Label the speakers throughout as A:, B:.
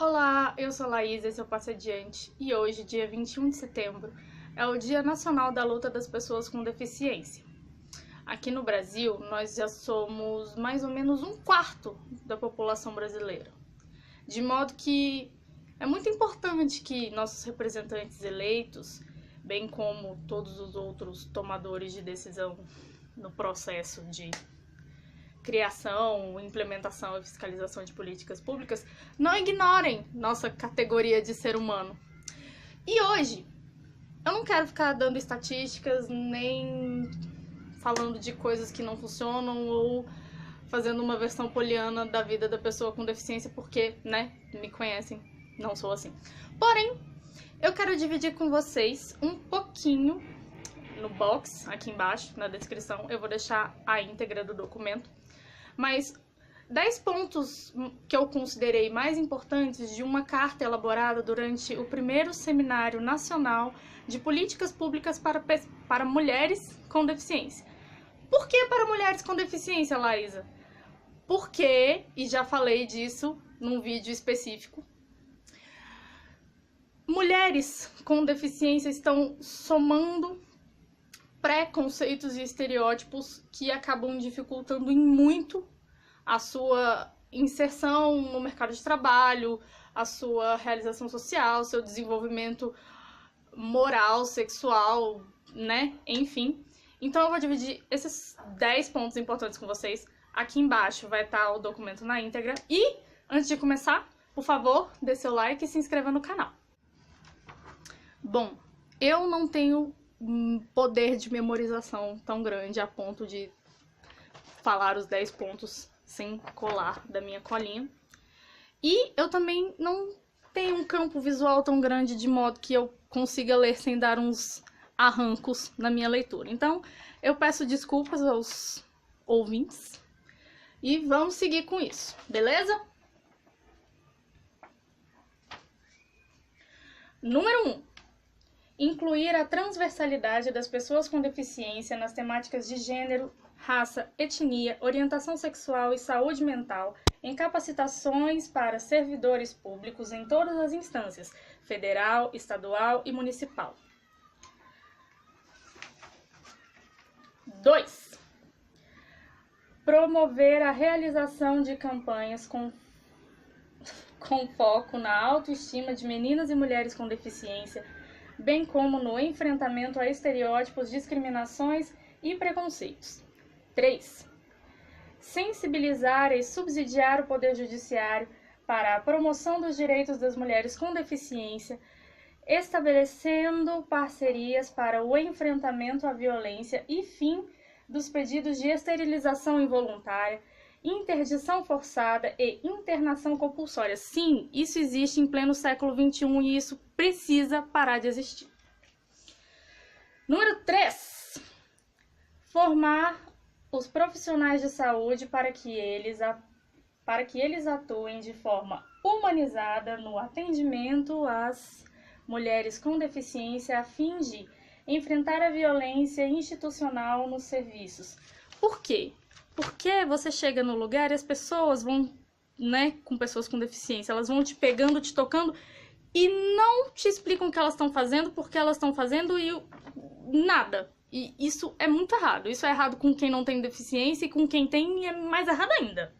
A: Olá, eu sou a Laís, esse é o Passo Adiante, e hoje, dia 21 de setembro, é o Dia Nacional da Luta das Pessoas com Deficiência. Aqui no Brasil, nós já somos mais ou menos um quarto da população brasileira, de modo que é muito importante que nossos representantes eleitos, bem como todos os outros tomadores de decisão no processo de criação, implementação e fiscalização de políticas públicas, não ignorem nossa categoria de ser humano. E hoje, eu não quero ficar dando estatísticas, nem falando de coisas que não funcionam ou fazendo uma versão poliana da vida da pessoa com deficiência, porque, me conhecem, não sou assim. Porém, eu quero dividir com vocês um pouquinho no box, aqui embaixo, na descrição, eu vou deixar a íntegra do documento, mas 10 pontos que eu considerei mais importantes de uma carta elaborada durante o primeiro Seminário Nacional de Políticas Públicas para Mulheres com Deficiência. Por que para mulheres com deficiência, Laísa? Porque, e já falei disso num vídeo específico, mulheres com deficiência estão somando preconceitos e estereótipos que acabam dificultando em muito a sua inserção no mercado de trabalho, a sua realização social, seu desenvolvimento moral, sexual, Enfim. Então eu vou dividir esses 10 pontos importantes com vocês. Aqui embaixo vai estar o documento na íntegra. E, antes de começar, por favor, dê seu like e se inscreva no canal. Bom, eu não tenho poder de memorização tão grande a ponto de falar os 10 pontos sem colar da minha colinha. E eu também não tenho um campo visual tão grande de modo que eu consiga ler sem dar uns arrancos na minha leitura. Então, eu peço desculpas aos ouvintes e vamos seguir com isso, beleza? Número 1. Incluir a transversalidade das pessoas com deficiência nas temáticas de gênero, raça, etnia, orientação sexual e saúde mental em capacitações para servidores públicos em todas as instâncias, federal, estadual e municipal. 2. Promover a realização de campanhas com foco na autoestima de meninas e mulheres com deficiência, bem como no enfrentamento a estereótipos, discriminações e preconceitos. 3. Sensibilizar e subsidiar o Poder Judiciário para a promoção dos direitos das mulheres com deficiência, estabelecendo parcerias para o enfrentamento à violência e fim dos pedidos de esterilização involuntária, interdição forçada e internação compulsória. Sim, isso existe em pleno século XXI e isso precisa parar de existir. Número 3. Formar os profissionais de saúde para que eles atuem de forma humanizada no atendimento às mulheres com deficiência a fim de enfrentar a violência institucional nos serviços. Por quê? Porque você chega no lugar e as pessoas vão, com pessoas com deficiência, elas vão te pegando, te tocando e não te explicam o que elas estão fazendo, porque elas estão fazendo e nada. E isso é muito errado. Isso é errado com quem não tem deficiência e com quem tem é mais errado ainda.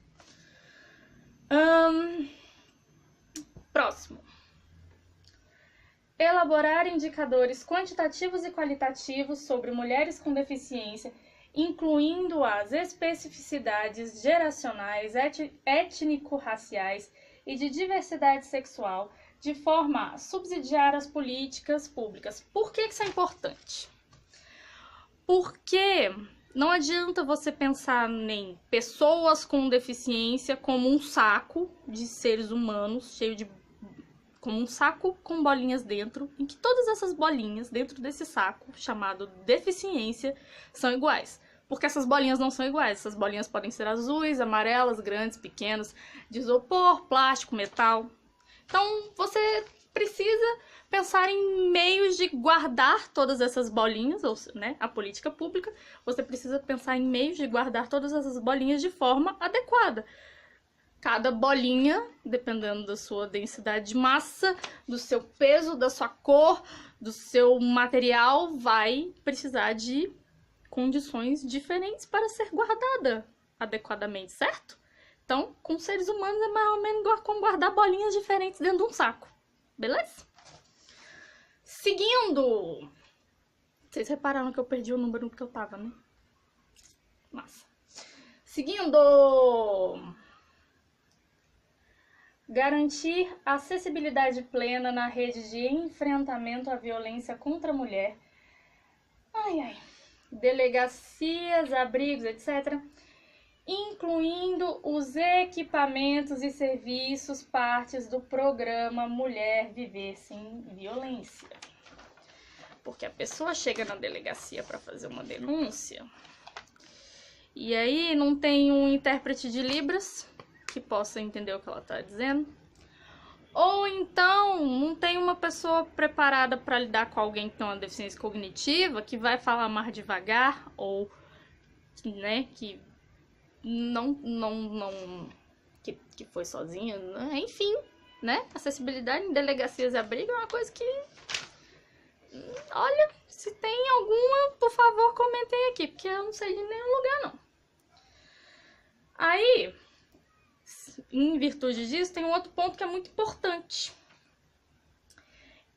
A: Próximo. Elaborar indicadores quantitativos e qualitativos sobre mulheres com deficiência, incluindo as especificidades geracionais, étnico-raciais e de diversidade sexual, de forma a subsidiar as políticas públicas. Por que isso é importante? Porque não adianta você pensar em pessoas com deficiência como um saco de seres humanos, como um saco com bolinhas dentro, em que todas essas bolinhas dentro desse saco, chamado deficiência, são iguais. Porque essas bolinhas não são iguais. Essas bolinhas podem ser azuis, amarelas, grandes, pequenas, de isopor, plástico, metal. Então, você precisa pensar em meios de guardar todas essas bolinhas, ou, a política pública, você precisa pensar em meios de guardar todas essas bolinhas de forma adequada. Cada bolinha, dependendo da sua densidade de massa, do seu peso, da sua cor, do seu material, vai precisar de condições diferentes para ser guardada adequadamente, certo? Então, com seres humanos é mais ou menos como guardar bolinhas diferentes dentro de um saco, beleza? Seguindo! Vocês repararam que eu perdi o número que eu tava, né? Massa. Seguindo! Garantir acessibilidade plena na rede de enfrentamento à violência contra a mulher. Delegacias, abrigos, etc., incluindo os equipamentos e serviços partes do programa Mulher Viver Sem Violência. Porque a pessoa chega na delegacia para fazer uma denúncia e aí não tem um intérprete de Libras que possa entender o que ela está dizendo, ou então não tem uma pessoa preparada para lidar com alguém que tem uma deficiência cognitiva, que vai falar mais devagar, ou né, que que foi sozinha, né? Enfim, né? Acessibilidade em delegacias e abrigo é uma coisa que, olha, se tem alguma, por favor, comentem aqui, porque eu não sei de nenhum lugar, não. Aí, em virtude disso, tem um outro ponto que é muito importante.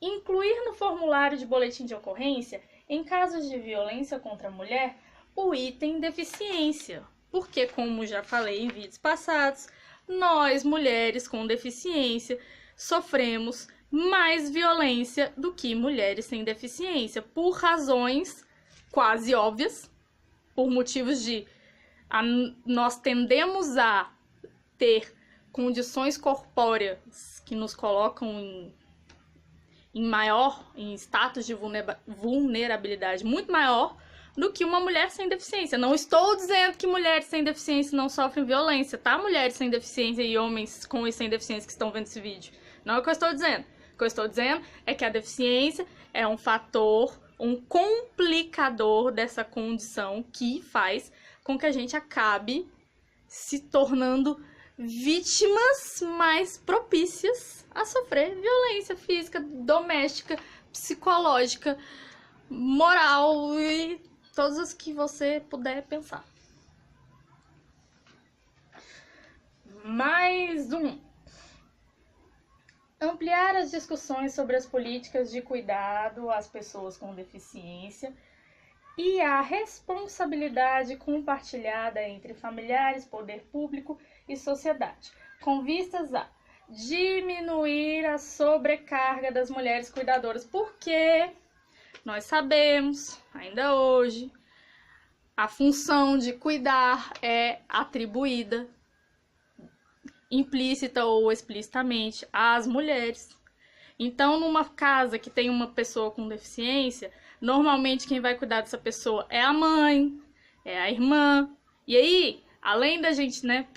A: Incluir no formulário de boletim de ocorrência, em casos de violência contra a mulher, o item deficiência. Porque, como já falei em vídeos passados, nós, mulheres com deficiência, sofremos mais violência do que mulheres sem deficiência, por razões quase óbvias, por motivos de nós tendemos a ter condições corpóreas que nos colocam em status de vulnerabilidade muito maior do que uma mulher sem deficiência. Não estou dizendo que mulheres sem deficiência não sofrem violência, tá? Mulheres sem deficiência e homens com e sem deficiência que estão vendo esse vídeo. Não é o que eu estou dizendo. O que eu estou dizendo é que a deficiência é um fator, um complicador dessa condição que faz com que a gente acabe se tornando vítimas mais propícias a sofrer violência física, doméstica, psicológica, moral e todas as que você puder pensar. Mais um. Ampliar as discussões sobre as políticas de cuidado às pessoas com deficiência e a responsabilidade compartilhada entre familiares, poder público e sociedade, com vistas a diminuir a sobrecarga das mulheres cuidadoras, porque nós sabemos, ainda hoje, a função de cuidar é atribuída, implícita ou explicitamente, às mulheres. Então, numa casa que tem uma pessoa com deficiência, normalmente quem vai cuidar dessa pessoa é a mãe, é a irmã. E aí, além da gente, né,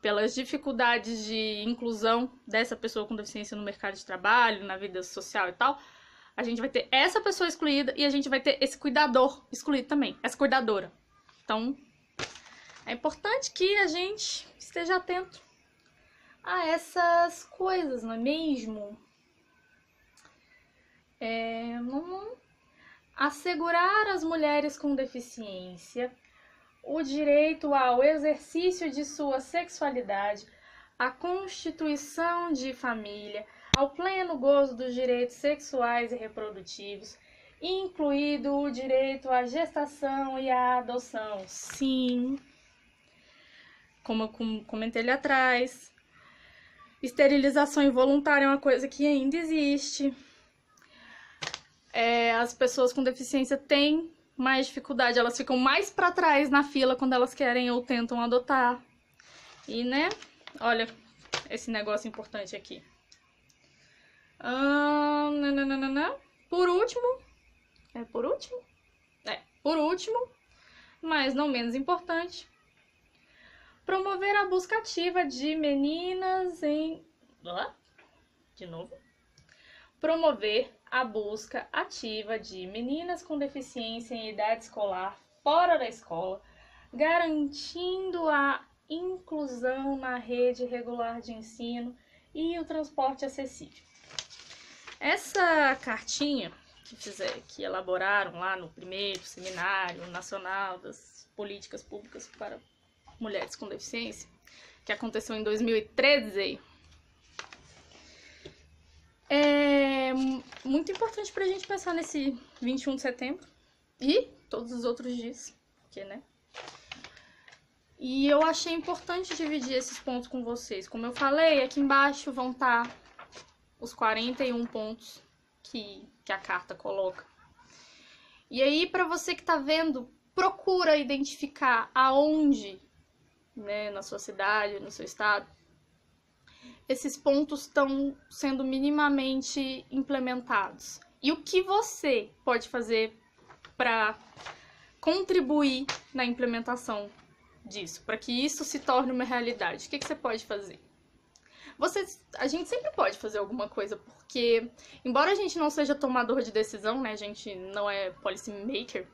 A: pelas dificuldades de inclusão dessa pessoa com deficiência no mercado de trabalho, na vida social e tal, a gente vai ter essa pessoa excluída e a gente vai ter esse cuidador excluído também, essa cuidadora. Então, é importante que a gente esteja atento a essas coisas, não é mesmo? Assegurar às mulheres com deficiência o direito ao exercício de sua sexualidade, à constituição de família, ao pleno gozo dos direitos sexuais e reprodutivos, incluído o direito à gestação e à adoção. Sim, como eu comentei ali atrás, esterilização involuntária é uma coisa que ainda existe. As pessoas com deficiência têm mais dificuldade, elas ficam mais para trás na fila quando elas querem ou tentam adotar. E, né, olha esse negócio importante aqui. Por último, mas não menos importante, promover a busca ativa de meninas em... Promover a busca ativa de meninas com deficiência em idade escolar fora da escola, garantindo a inclusão na rede regular de ensino e o transporte acessível. Essa cartinha que elaboraram lá no primeiro Seminário Nacional das Políticas Públicas para Mulheres com Deficiência, que aconteceu em 2013, é muito importante para a gente pensar nesse 21 de setembro e todos os outros dias, porque, né? E eu achei importante dividir esses pontos com vocês. Como eu falei, aqui embaixo vão estar os 41 pontos que a carta coloca. E aí, para você que está vendo, procura identificar aonde, né, na sua cidade, no seu estado, esses pontos estão sendo minimamente implementados. E o que você pode fazer para contribuir na implementação disso, para que isso se torne uma realidade? O que você pode fazer? A gente sempre pode fazer alguma coisa, porque, embora a gente não seja tomador de decisão, né, a gente não é policy maker,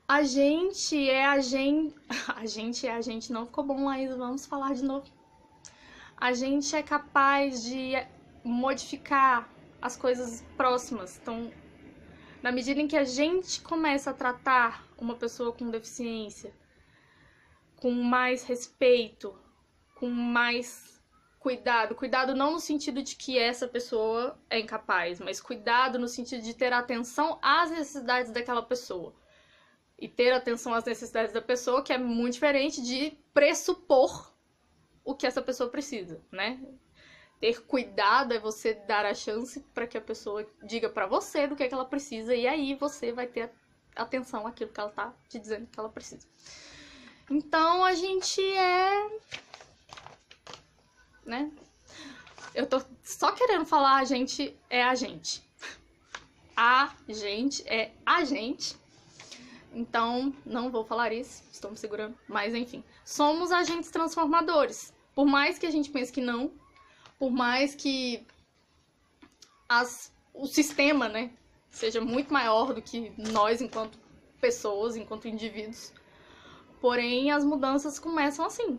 A: a gente é agente, não ficou bom, Laís, vamos falar de novo. A gente é capaz de modificar as coisas próximas. Então, na medida em que a gente começa a tratar uma pessoa com deficiência com mais respeito, com mais cuidado não no sentido de que essa pessoa é incapaz, mas cuidado no sentido de ter atenção às necessidades daquela pessoa. E ter atenção às necessidades da pessoa, que é muito diferente de pressupor o que essa pessoa precisa, né? Ter cuidado é você dar a chance para que a pessoa diga para você do que ela precisa, e aí você vai ter atenção àquilo que ela tá te dizendo que ela precisa. Então a gente né? Eu tô só querendo falar a gente é a gente. A gente é a gente. Então, não vou falar isso, estou me segurando. Mas, enfim, somos agentes transformadores. Por mais que a gente pense que não, por mais que o sistema, né, seja muito maior do que nós enquanto pessoas, enquanto indivíduos. Porém, as mudanças começam assim.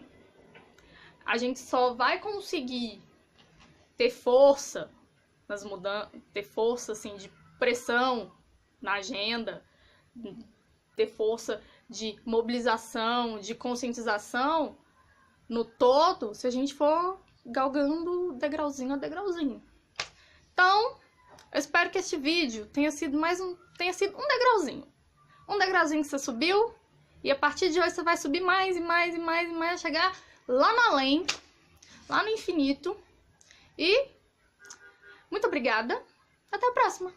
A: A gente só vai conseguir ter força nas mudanças, ter força, assim, de pressão na agenda, ter força de mobilização, de conscientização no todo, se a gente for galgando degrauzinho a degrauzinho. Então, eu espero que este vídeo tenha sido um degrauzinho. Um degrauzinho que você subiu, e a partir de hoje você vai subir mais e mais e mais e mais, chegar lá no além, lá no infinito. E muito obrigada. Até a próxima.